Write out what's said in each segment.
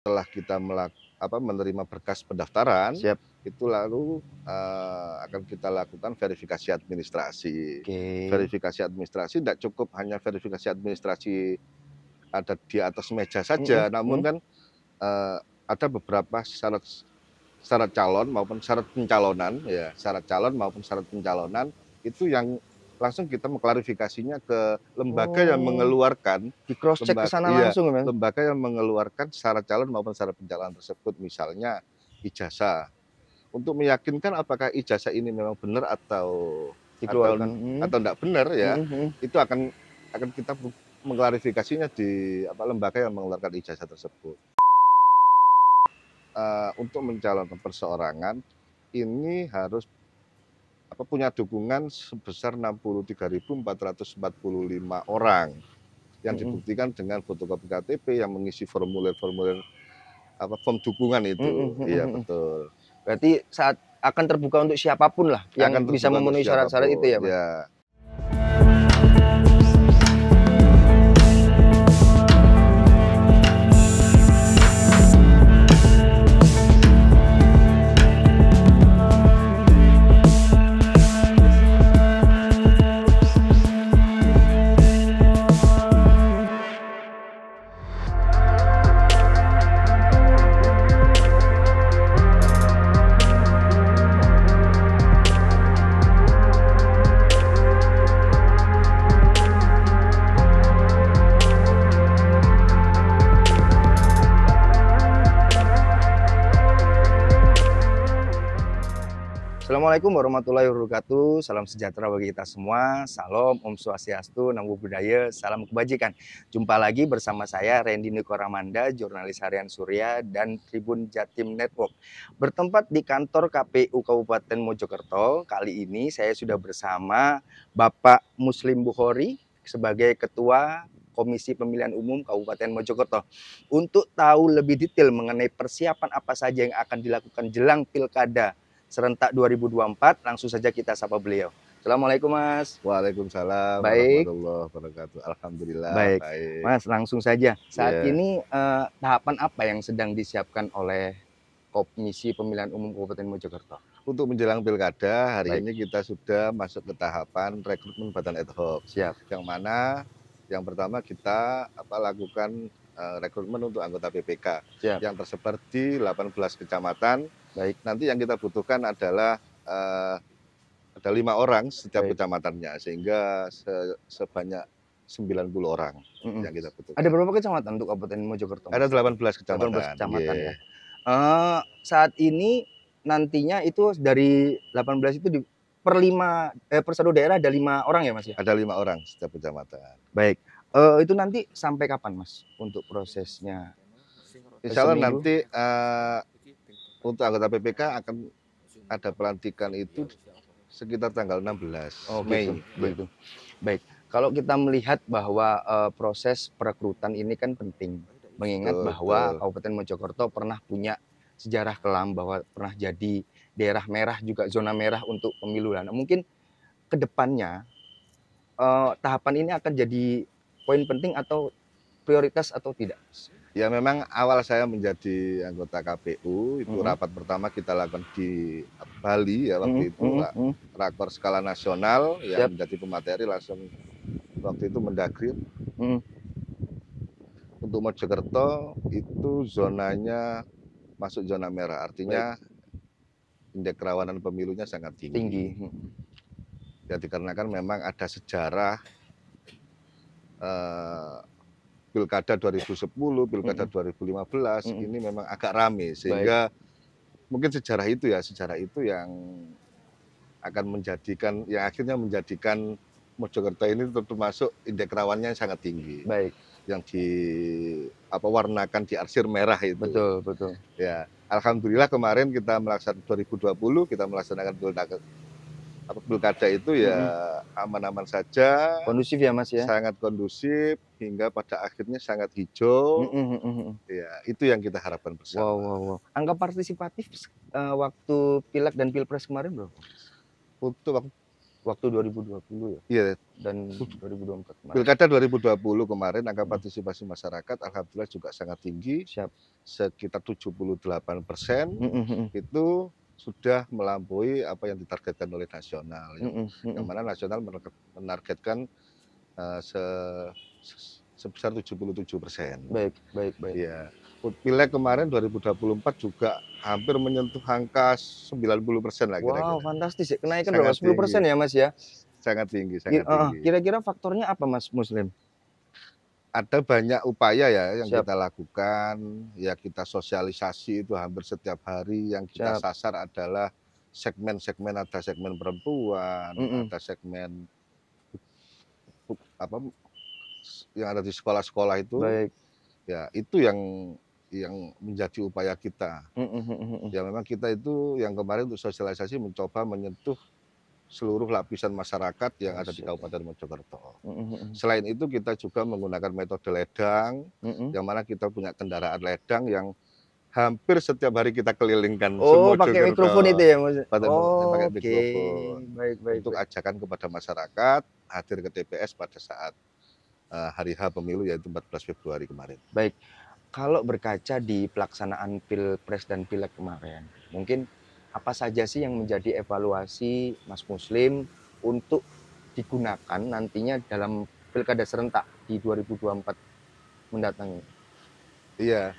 Setelah kita menerima berkas pendaftaran, Siap. itu lalu, akan kita lakukan verifikasi administrasi. Oke. Verifikasi administrasi tidak cukup hanya verifikasi administrasi ada di atas meja Mhm saja, namun mhm. kan, ada beberapa syarat syarat calon maupun syarat pencalonan ya, syarat calon maupun syarat pencalonan, itu yang langsung kita mengklarifikasinya ke lembaga yang Oh, mengeluarkan di cross check ke sana iya, langsung ya, Mas? lembaga yang mengeluarkan syarat calon maupun syarat pencalonan tersebut, misalnya ijazah. Untuk meyakinkan apakah ijazah ini memang benar atau Dikeluarkan, enggak benar ya, mhm mhm. itu akan kita mengklarifikasinya di lembaga yang mengeluarkan ijazah tersebut. Untuk mencalonkan perseorangan, ini harus punya dukungan sebesar 63.445 orang, yang Mhm. dibuktikan dengan fotokopi KTP yang mengisi formulir-formulir form dukungan Mhm itu. mhm Iya mhm. betul. Berarti akan terbuka untuk siapapun lah yang Akan bisa terbuka untuk memenuhi syarat-syarat itu siapapun, ya, Mas? ya. Assalamualaikum warahmatullahi wabarakatuh. Salam sejahtera bagi kita semua. Salam, Om Swastiastu, Namo Buddhaya, salam kebajikan. Jumpa lagi bersama saya Randy Niko Ramanda, jurnalis harian Surya dan Tribun Jatim Network. Bertempat di kantor KPU Kabupaten Mojokerto. Kali ini saya sudah bersama Bapak Muslim Bukhori sebagai Ketua Komisi Pemilihan Umum Kabupaten Mojokerto. Untuk tahu lebih detail mengenai persiapan apa saja yang akan dilakukan jelang Pilkada serentak 2024, langsung saja kita sapa beliau. Assalamualaikum, Mas. Waalaikumsalam Baik, warahmatullahi wabarakatuh. Alhamdulillah baik. baik. Mas, langsung saja. Saat Iya. ini tahapan apa yang sedang disiapkan oleh Komisi Pemilihan Umum Kabupaten Mojokerto? Untuk menjelang pilkada, hari Baik, ini kita sudah masuk ke tahapan rekrutmen badan ad hoc. siap. Yang mana yang pertama kita lakukan rekrutmen untuk anggota PPK Siap. yang tersebar di 18 kecamatan. Baik, Nanti yang kita butuhkan adalah ada 5 orang setiap baik. kecamatannya, sehingga sebanyak 90 orang Mhm. yang kita Ada butuhkan. berapa kecamatan untuk Kabupaten Mojokerto, Ada Mas? 18 18 kecamatan, kecamatan ya. iya. Saat ini nantinya itu dari 18 itu per 5 per 1 daerah ada 5 orang ya, Mas, ya? Ada 5 orang setiap kecamatan. Baik, itu nanti sampai kapan, Mas, untuk prosesnya? Insya Allah Seminggu? nanti untuk anggota PPK akan ada pelantikan itu sekitar tanggal 16 Oh gitu, Mei. Ya, begitu. Baik, kalau kita melihat bahwa, proses perekrutan ini kan penting, mengingat betul bahwa betul. Kabupaten Mojokerto pernah punya sejarah kelam bahwa pernah jadi daerah merah juga zona merah untuk pemilu. Nah, mungkin ke depannya, tahapan ini akan jadi poin penting atau prioritas atau tidak, Mas? Ya memang awal saya menjadi anggota KPU, itu Mhm, rapat pertama kita lakukan di Bali ya mhm waktu itu, mhm mhm, rakor skala nasional yang siap, menjadi pemateri langsung waktu itu Mendagri. mhm, Untuk Mojokerto itu zonanya masuk zona merah, baik, artinya indeks kerawanan pemilunya sangat tinggi, tinggi. Ya dikarenakan memang ada sejarah eh, Pilkada 2010, Pilkada mhm 2015 mhm, ini memang agak rame, baik, sehingga mungkin sejarah itu yang akan menjadikan, yang akhirnya menjadikan Mojokerto ini termasuk indeks kerawanannya sangat tinggi, baik, yang warnakan diarsir merah itu. betul betul. Ya, alhamdulillah kemarin kita melaksanakan 2020 kita melaksanakan pilkada itu ya Mhm, aman-aman saja, kondusif ya, Mas, ya? sangat kondusif hingga pada akhirnya sangat hijau. Mhm mhm mhm. Ya, itu yang kita harapkan Wow bersama. wow wow. Angka partisipatif waktu Pileg dan Pilpres kemarin berapa, Mas? Untuk Waktu 2020 ya? Iya, Dan 2024 kemarin. Pilkada 2020 kemarin angka partisipasi masyarakat alhamdulillah juga sangat tinggi, Siap. sekitar 78%, Mhm mhm. itu sudah melampaui apa yang ditargetkan oleh nasional, Mhm yang mhm. mana nasional menargetkan se sebesar 77%. Baik baik baik. Iya. Pileg kemarin 2024 juga hampir menyentuh angka 90% lah Wow, kira-kira. fantastis ya, kenaikan berapa? Sangat tinggi, 10% ya, Mas, ya? sangat tinggi, sangat Heeh, tinggi. kira-kira faktornya apa, Mas Muslim? Ada banyak upaya ya yang Siap kita lakukan, ya kita sosialisasi itu hampir setiap hari, yang kita siap. sasar adalah segmen-segmen, ada segmen perempuan, Mhm, ada segmen apa, yang ada di sekolah-sekolah itu, baik. ya itu yang menjadi upaya kita. Mhm mhm mhm. Ya memang kita itu yang kemarin untuk sosialisasi mencoba menyentuh seluruh lapisan masyarakat yang ada di Masyaallah. Kabupaten Mojokerto. Mhm mhm. Selain itu kita juga menggunakan metode ledang, Mhm. yang mana kita punya kendaraan ledang yang hampir setiap hari kita kelilingkan Oh, pakai mikrofon itu Mojokerto, ya, Mas? pakai Oke, mikrofon baik baik untuk baik. ajakan kepada masyarakat hadir ke TPS pada saat hari H pemilu yaitu 14 Februari kemarin. Baik, kalau berkaca di pelaksanaan Pilpres dan Pileg kemarin, mungkin apa saja sih yang menjadi evaluasi Mas Muslim untuk digunakan nantinya dalam pilkada serentak di 2024 mendatang ini? Iya,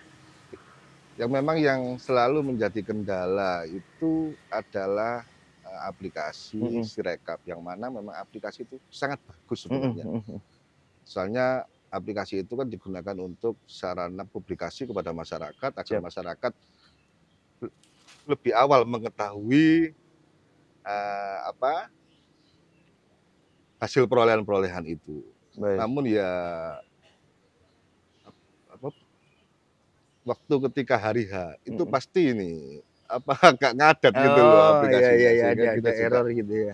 yang selalu menjadi kendala itu adalah aplikasi Mhm, Sirekap, yang mana memang aplikasi itu sangat bagus mhm sebenarnya. mhm mhm. Soalnya aplikasi itu kan digunakan untuk sarana publikasi kepada masyarakat agar Siap, masyarakat lebih awal mengetahui apa hasil perolehan-perolehan itu. baik. Namun ya apa, waktu ketika hari H itu Mhm. pasti ini apa agak ngadat gitu loh Oh, iya iya aplikasinya, iya, sehingga ada kita juga error gitu ya?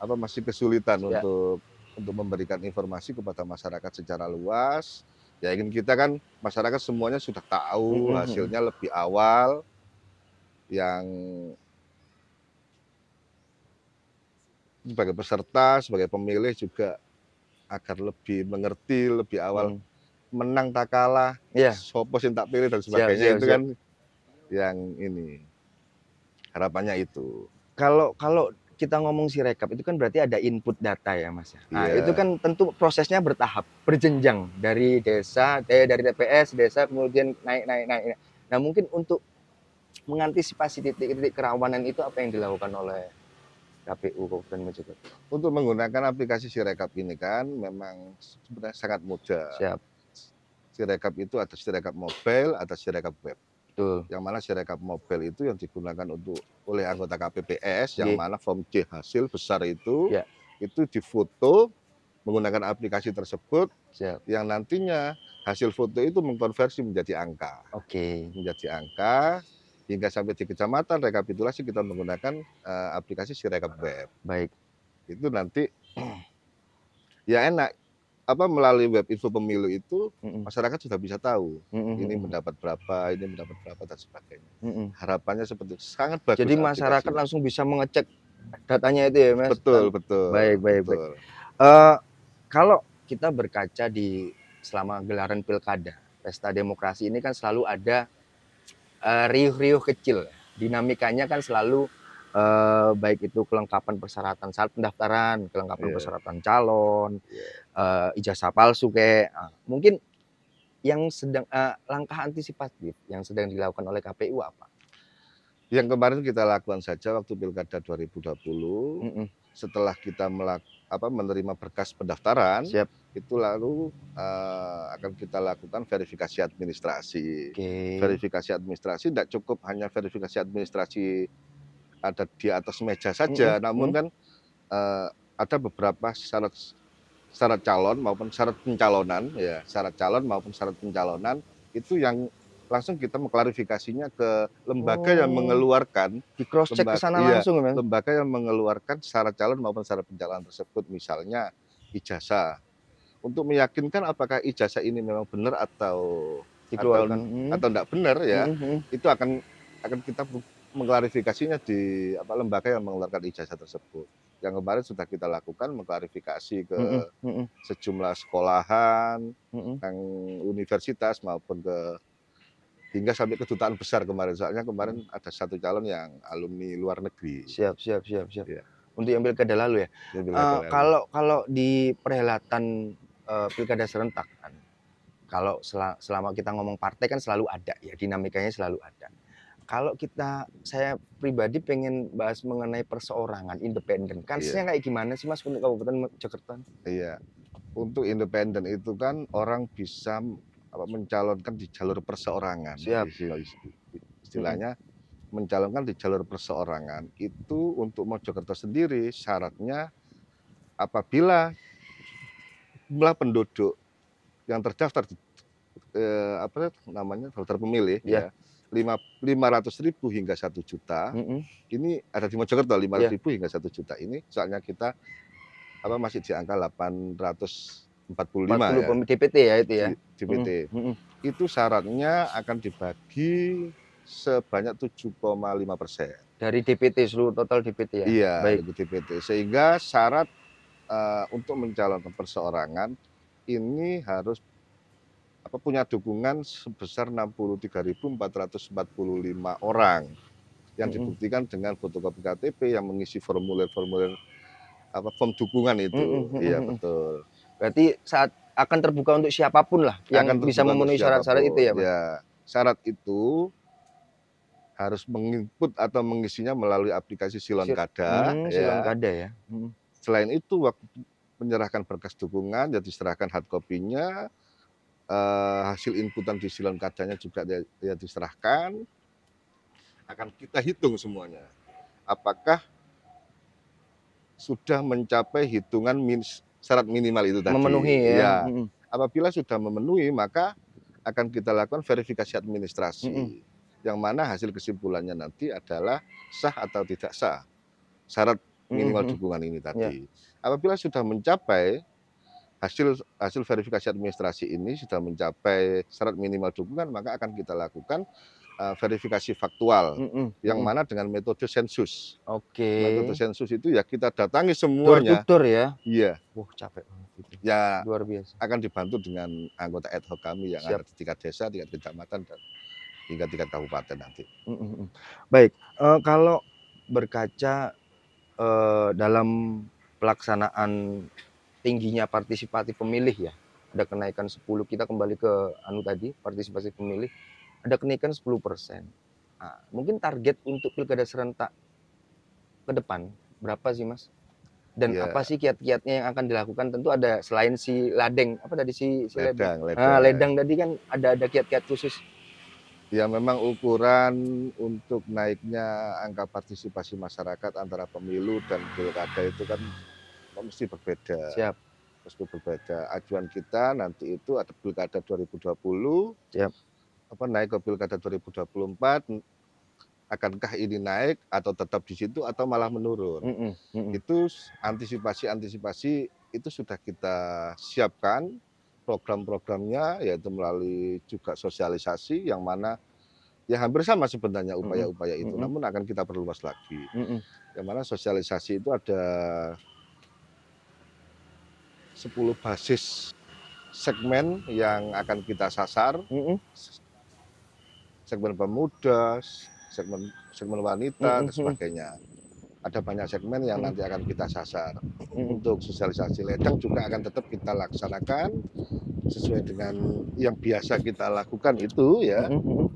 apa masih kesulitan Ya, untuk memberikan informasi kepada masyarakat secara luas. Ya ingin kita kan masyarakat semuanya sudah tahu mhm mhm. hasilnya lebih awal, yang sebagai peserta, sebagai pemilih juga agar lebih mengerti lebih awal, Mhm. menang tak kalah, Iya, sopo sing tak pilih dan siap sebagainya siap itu siap. kan yang ini, harapannya itu. Kalau kalau kita ngomong Sirekap itu kan berarti ada input data ya, Mas, ya. Nah, itu Iya, kan tentu prosesnya bertahap, berjenjang dari desa, dari TPS, desa kemudian naik naik naik. Nah, mungkin untuk mengantisipasi titik-titik kerawanan itu apa yang dilakukan oleh KPU Kabupaten Mojokerto? untuk menggunakan aplikasi Sirekap ini kan memang sebenarnya sangat mudah. Siap, Sirekap itu ada Sirekap mobile, ada Sirekap web. betul. Yang mana Sirekap mobile itu yang digunakan oleh anggota KPPS, yang Nggih, mana form C hasil besar ya, itu difoto menggunakan aplikasi tersebut, siap. yang nantinya hasil foto itu mengkonversi Oke, menjadi angka hingga sampai di kecamatan rekapitulasi kita menggunakan aplikasi Sirekap web. baik. Itu nanti ya enak, apa, melalui web info pemilu itu Mhm, masyarakat sudah bisa tahu, mhm mhm ini mendapat berapa dan sebagainya. mhm. Harapannya seperti itu, sangat bagus Jadi masyarakat aplikasinya. langsung bisa mengecek datanya itu ya, Mas? Betul betul Baik baik baik. betul. Eee, kalau kita berkaca di selama gelaran pilkada, pesta demokrasi ini kan selalu ada, riuh-riuh kecil, dinamikanya kan selalu, baik itu kelengkapan persyaratan saat pendaftaran, kelengkapan Iya persyaratan calon, iya. ijazah palsu kek, mungkin yang sedang langkah antisipatif yang sedang dilakukan oleh KPU apa? Yang kemarin kita lakukan saja waktu Pilkada 2020, Mhm, setelah kita menerima berkas pendaftaran, siap, itu lalu, akan kita lakukan verifikasi administrasi. oke, Verifikasi administrasi tidak cukup hanya verifikasi administrasi ada di atas meja mhm saja, namun mhm. kan, ada beberapa syarat syarat calon maupun syarat calon maupun syarat pencalonan, itu yang langsung kita mengklarifikasinya ke lembaga yang Oh, mengeluarkan di cross check ke sana iya, langsung ya, Mas? lembaga yang mengeluarkan syarat calon maupun syarat pencalonan tersebut, misalnya ijazah. Untuk meyakinkan apakah ijazah ini memang benar atau Dikeluarkan, enggak benar ya, mhm mhm. itu akan kita mengklarifikasinya di lembaga yang mengeluarkan ijazah tersebut. yang kemarin sudah kita lakukan mengklarifikasi ke Mhm mhm sejumlah sekolahan, mhm. yang universitas maupun hingga sampai kedutaan besar kemarin. Soalnya Mhm. kemarin ada satu calon yang alumni luar negeri. Siap siap siap siap. Ya, Untuk yang pilkada lalu ya? di pilkada lalu. Kalau kalau di perhelatan, pilkada serentak kan, kalau selama kita ngomong partai kan selalu ada ya, dinamikanya selalu ada. Kalau saya pribadi pengen bahas mengenai perseorangan, independen, Iya, kansnya kayak gimana sih Mas untuk Kabupaten Mojokerto? iya. Untuk independen itu kan orang bisa mencalonkan di jalur perseorangan. Siap. Mhm Istilahnya mencalonkan di jalur perseorangan itu untuk Mojokerto sendiri syaratnya apabila jumlah penduduk yang terdaftar di apa namanya, daftar pemilih iya, ya, 500.000 hingga 1 juta, mhm, ini ada di Mojokerto lima ratus iya, ribu hingga 1 juta ini soalnya kita masih di angka 845 40 ya DPT ya itu ya? di Mhm DPT. mhm. Itu syaratnya akan dibagi sebanyak 7,5%. Dari DPT, seluruh total DPT ya? Iya, Baik, dari DPT. Sehingga syarat, untuk mencalonkan perseorangan ini harus punya dukungan sebesar 63.445 orang, yang mhm, dibuktikan dengan fotokopi KTP yang mengisi formulir-formulir form dukungan mhm itu. mhm Iya mhm. betul, Berarti akan terbuka untuk siapapun lah yang akan bisa terbuka untuk memenuhi syarat-syarat itu siapapun. ya, Mas? Ya, syarat itu harus menginput atau mengisinya melalui aplikasi Silonkada ya. Silonkada ya? Mhm. Selain itu waktu menyerahkan berkas dukungan ya diserahkan hard copy-nya, hasil inputan di Silonkadanya juga ya diserahkan, akan kita hitung semuanya. Apakah sudah mencapai hitungan syarat minimal itu Memenuhi tadi. ya? Ya, Mhm apabila sudah memenuhi maka akan kita lakukan verifikasi mhm. administrasi, yang mana hasil kesimpulannya nanti adalah sah atau tidak sah, syarat Mhm minimal mhm. dukungan ini Iya. tadi. Apabila sudah mencapai hasil hasil verifikasi administrasi ini sudah mencapai syarat minimal dukungan, maka akan kita lakukan, verifikasi faktual, Mhm yang mhm. mana dengan metode sensus. Oke. Metode sensus itu ya kita datangi Door to semuanya. door ya? Iya, Wah, capek banget itu. ya Luar biasa. akan dibantu dengan anggota ad hoc kami yang ada Siap. di tingkat desa, tingkat kecamatan, dan hingga tingkat kabupaten nanti. Mhm mhm. Baik, kalau berkaca, dalam pelaksanaan tingginya partisipasi pemilih ya, ada kenaikan 10, kita kembali ke anu tadi, partisipasi pemilih, ada kenaikan 10%. Mungkin target untuk pilkada serentak ke depan berapa sih, Mas? Dan apa Ya, sih kiat-kiatnya yang akan dilakukan? Tentu ada selain si ladeng, apa tadi si ledeng? ledang ledang. Ledang tadi kan ada kiat-kiat khusus. Ya memang ukuran untuk naiknya angka partisipasi masyarakat antara pemilu dan pilkada itu kan mesti berbeda. Siap Mesti berbeda. Acuan kita nanti itu ada pilkada 2020, siap. naik ke pilkada 2024, akankah ini naik atau tetap di situ atau malah menurun. Mhm mhm. Itu antisipasi-antisipasi itu sudah kita siapkan program-programnya, yaitu melalui juga sosialisasi yang mana ya hampir sama sebenarnya Mhm upaya-upaya itu, mhm namun akan kita perluas lagi. mhm. Yang mana sosialisasi itu ada 10 basis segmen yang akan kita sasar, Mhm segmen pemuda, segmen segmen wanita, mhm dan mhm sebagainya. Ada banyak segmen yang mhm nanti akan kita sasar. mhm Untuk sosialisasi ledang juga akan tetap kita laksanakan sesuai dengan yang biasa kita lakukan itu ya. mhm mhm.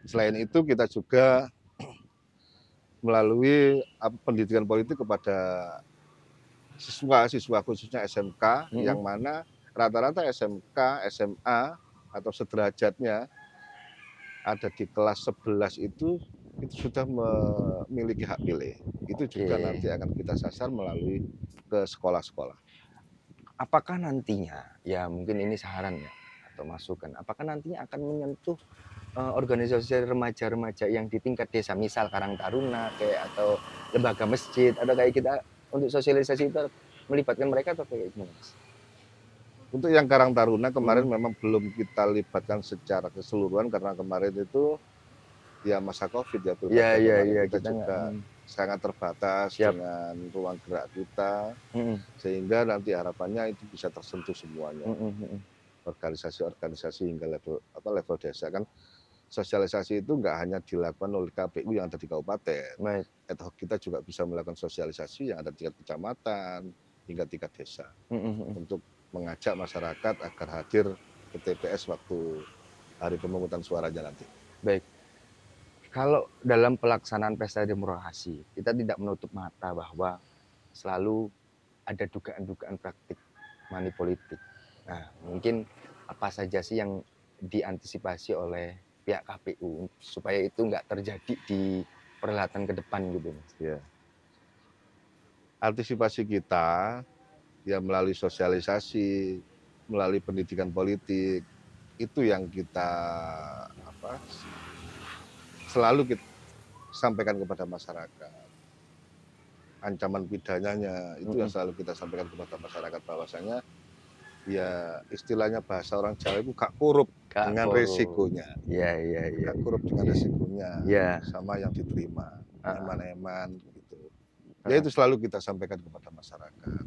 Selain itu kita juga melalui pendidikan politik kepada siswa-siswa khususnya SMK, Mhm. yang mana rata-rata SMK, SMA atau sederajatnya ada di kelas 11 itu sudah memiliki hak pilih. Itu Oke. juga nanti akan kita sasar melalui ke sekolah-sekolah. Apakah nantinya, ya mungkin ini saran ya atau masukan, apakah nantinya akan menyentuh, organisasi remaja-remaja yang di tingkat desa, misal Karang Taruna kayak atau lembaga masjid atau kayak kita untuk sosialisasi itu melibatkan mereka atau kayak gimana, Mas? Untuk yang Karang Taruna kemarin Mhm. memang belum kita libatkan secara keseluruhan karena kemarin itu ya masa Covid ya Iya pilkada iya kemarin iya, kita kita nggak juga sangat terbatas Siap. dengan ruang gerak kita, Mhm, sehingga nanti harapannya itu bisa tersentuh semuanya. mhm, mhm. Organisasi-organisasi hingga level desa kan, sosialisasi itu nggak hanya dilakukan oleh KPU yang ada di kabupaten. Baik. Ad hoc kita juga bisa melakukan sosialisasi yang ada di tingkat kecamatan hingga tingkat desa Mhm, mhm. untuk mengajak masyarakat agar hadir ke TPS waktu hari pemungutan suaranya nanti. Baik. Kalau dalam pelaksanaan pesta demokrasi, kita tidak menutup mata bahwa selalu ada dugaan-dugaan praktik money politik. Nah, mungkin apa saja sih yang diantisipasi oleh pihak KPU supaya itu nggak terjadi di perhelatan ke depan gitu, Mas? Ya. Antisipasi kita ya melalui sosialisasi, melalui pendidikan politik, itu yang kita apa, selalu kita sampaikan kepada masyarakat. Ancaman pidananya itu yang Mhm. selalu kita sampaikan kepada masyarakat bahwasanya ya istilahnya bahasa orang Jawa itu gak korup Kak dengan Korum. resikonya, Iya, iya, iya, gak iya. korup dengan resikonya Iya, sama yang diterima, heeh, eman-eman gitu. Ya heeh. itu selalu kita sampaikan kepada masyarakat.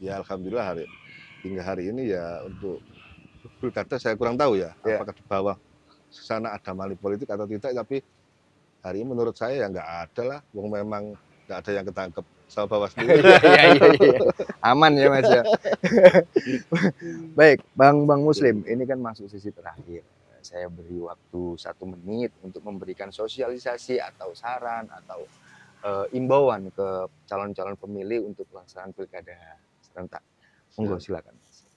Ya alhamdulillah hingga hari ini ya untuk pilkada saya kurang tahu ya Iya. apakah di bawah sana ada money politik atau tidak, tapi hari ini menurut saya ya nggak ada lah, wong memang nggak ada yang ketangkep sama Bawaslu. Iya, iya, iya, iya. Aman ya, Mas, ya? Baik, Bang Muslim, ini kan masuk sesi terakhir. Saya beri waktu 1 menit untuk memberikan sosialisasi atau saran atau imbauan ke calon-calon pemilih untuk pelaksanaan pilkada serentak. Monggo silakan, Mas.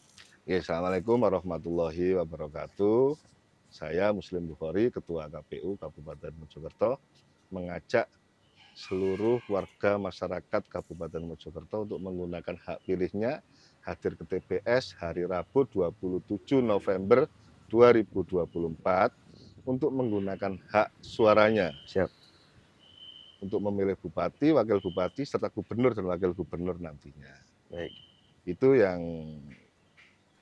Ya, Assalamualaikum warahmatullahi wabarakatuh. Saya Muslim Bukhari, Ketua KPU Kabupaten Mojokerto, mengajak seluruh warga masyarakat Kabupaten Mojokerto untuk menggunakan hak pilihnya hadir ke TPS hari Rabu 27 November 2024 untuk menggunakan hak suaranya Siap. untuk memilih bupati, wakil bupati, serta gubernur dan wakil gubernur nantinya. Baik. Itu yang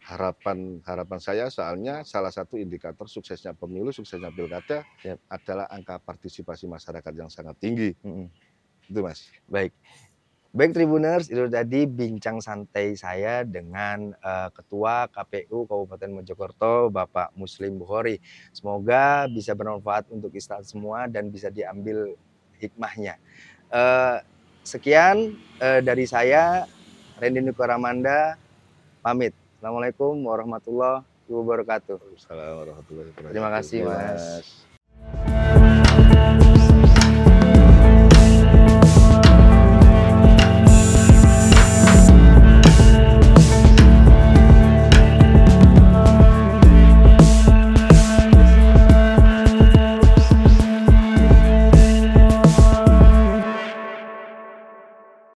harapan saya, soalnya salah satu indikator suksesnya pemilu, suksesnya pilkada Siap. adalah angka partisipasi masyarakat yang sangat tinggi. Mhm. Itu Mas. Baik. Baik Tribuners, itu tadi bincang santai saya dengan Ketua KPU Kabupaten Mojokerto, Bapak Muslim Bukhari. Semoga bisa bermanfaat untuk kita semua dan bisa diambil hikmahnya. Sekian dari saya, Randy Nukoramanda, pamit. Assalamualaikum warahmatullahi wabarakatuh. Assalamualaikum warahmatullahi wabarakatuh. Terima kasih, Mas. Mas.